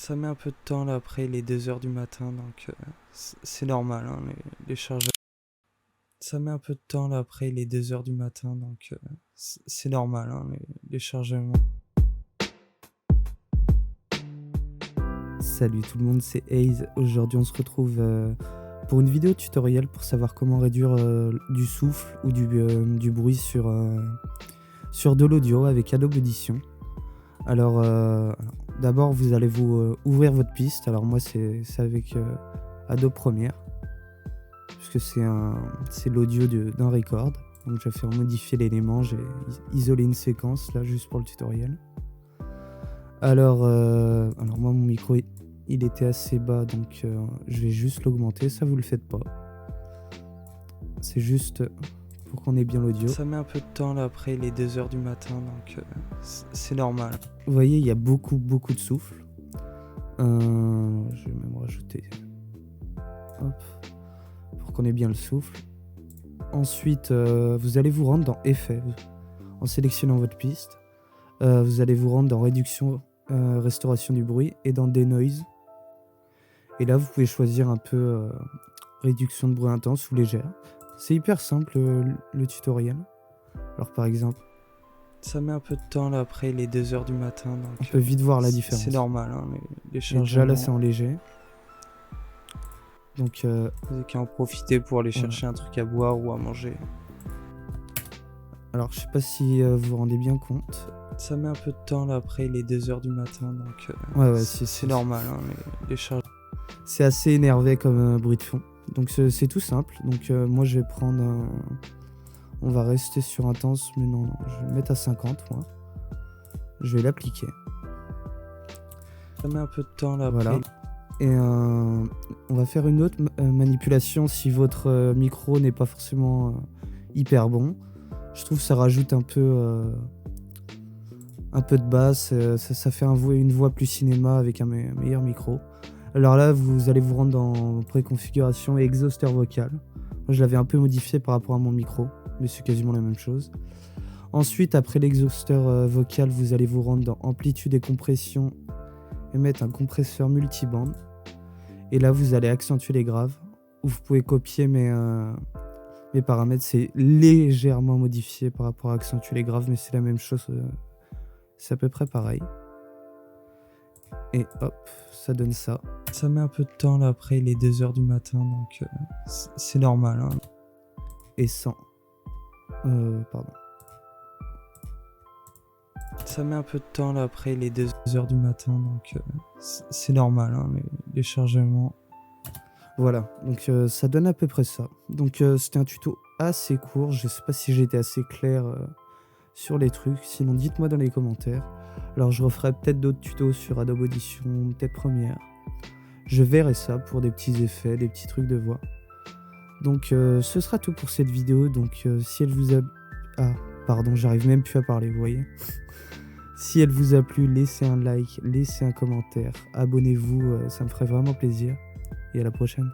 Ça met un peu de temps là après les 2 heures du matin, donc c'est normal, hein, les chargements. Ça met un peu de temps là après les 2 heures du matin, donc c'est normal, hein, les chargements. Salut tout le monde, c'est Haze. Aujourd'hui on se retrouve pour une vidéo tutoriel pour savoir comment réduire du souffle ou du bruit sur de l'audio avec Adobe Audition. Alors d'abord vous allez vous ouvrir votre piste. Alors moi c'est avec Adobe Premiere, puisque c'est l'audio d'un record. Donc je vais faire modifier l'élément, j'ai isolé une séquence là juste pour le tutoriel. Alors moi mon micro il était assez bas, donc je vais juste l'augmenter, ça vous le faites pas. C'est juste pour qu'on ait bien l'audio. Ça met un peu de temps là après les 2 heures du matin, donc c'est normal. Vous voyez, il y a beaucoup de souffle. Je vais même rajouter, hop, pour qu'on ait bien le souffle. Ensuite, vous allez vous rendre dans Effets, en sélectionnant votre piste. Vous allez vous rendre dans Réduction, Restauration du bruit et dans Denoise. Et là, vous pouvez choisir un peu réduction de bruit intense ou légère. C'est hyper simple le tutoriel. Alors par exemple, ça met un peu de temps là après les 2 heures du matin. Donc on peut vite voir la différence. C'est normal, hein, les chargements. Déjà là, c'est en léger. Donc vous n'avez qu'à en profiter pour aller chercher un truc à boire ou à manger. Alors je sais pas si vous vous rendez bien compte. Ça met un peu de temps là après les 2 heures du matin, donc c'est normal, hein, les chargements. C'est assez énervé comme bruit de fond. Donc c'est tout simple. Donc moi je vais prendre on va rester sur intense, mais non, je vais le mettre à 50 moi. Je vais l'appliquer. Ça met un peu de temps là après. Voilà. Et on va faire une autre manipulation si votre micro n'est pas forcément hyper bon. Je trouve que ça rajoute un peu de basse, ça fait une voix plus cinéma avec un meilleur micro. Alors là, vous allez vous rendre dans préconfiguration et exhausteur vocal. Moi, je l'avais un peu modifié par rapport à mon micro, mais c'est quasiment la même chose. Ensuite, après l'exhausteur vocal, vous allez vous rendre dans amplitude et compression et mettre un compresseur multibande. Et là, vous allez accentuer les graves. Ou vous pouvez copier mes paramètres. C'est légèrement modifié par rapport à accentuer les graves, mais c'est la même chose. C'est à peu près pareil. Et hop, ça donne ça. Ça met un peu de temps là après les 2 heures du matin, donc c'est normal, hein. Et sans... pardon. Ça met un peu de temps là après les 2 heures du matin, donc c'est normal, hein, les chargements. Voilà, donc ça donne à peu près ça. Donc c'était un tuto assez court, je sais pas si j'ai été assez clair sur les trucs, sinon dites-moi dans les commentaires. Alors je referai peut-être d'autres tutos sur Adobe Audition, peut-être Premiere. Je verrai ça pour des petits effets, des petits trucs de voix. Donc ce sera tout pour cette vidéo. Donc si elle vous a... Ah, pardon, j'arrive même plus à parler, vous voyez. Si elle vous a plu, laissez un like, laissez un commentaire, abonnez-vous, ça me ferait vraiment plaisir. Et à la prochaine.